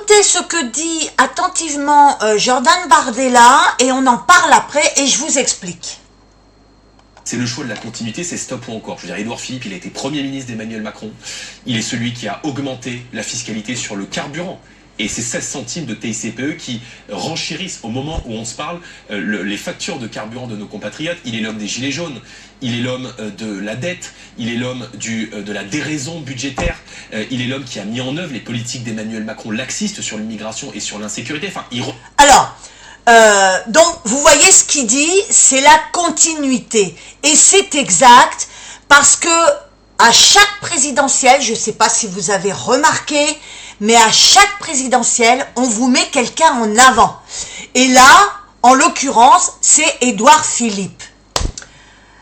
écoutez ce que dit attentivement Jordan Bardella et on en parle après et je vous explique. C'est le choix de la continuité, c'est stop ou encore. Je veux dire, Édouard Philippe, il a été Premier ministre d'Emmanuel Macron. Il est celui qui a augmenté la fiscalité sur le carburant. Et c'est 16 centimes de TICPE qui renchérissent au moment où on se parle les factures de carburant de nos compatriotes. Il est l'homme des gilets jaunes, il est l'homme de la dette, il est l'homme de la déraison budgétaire, il est l'homme qui a mis en œuvre les politiques d'Emmanuel Macron laxistes sur l'immigration et sur l'insécurité. Enfin, Alors, donc vous voyez ce qu'il dit, c'est la continuité. Et c'est exact parce que à chaque présidentielle, je ne sais pas si vous avez remarqué, mais à chaque présidentielle, on vous met quelqu'un en avant. Et là, en l'occurrence, c'est Édouard Philippe.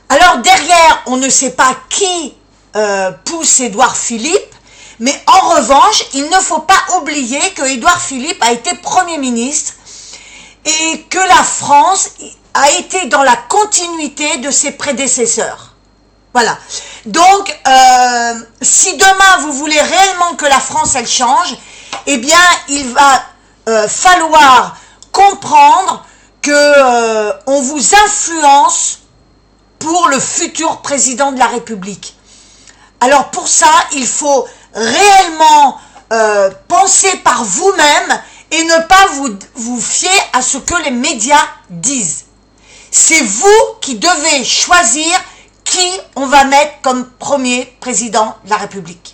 Alors derrière, on ne sait pas qui pousse Édouard Philippe, mais en revanche, il ne faut pas oublier que Édouard Philippe a été Premier ministre et que la France a été dans la continuité de ses prédécesseurs. Voilà. Donc, si demain vous voulez réellement que la France elle change, eh bien, il va falloir comprendre que on vous influence pour le futur président de la République. Alors pour ça, il faut réellement penser par vous-même et ne pas vous fier à ce que les médias disent. C'est vous qui devez choisir qui on va mettre comme premier président de la République.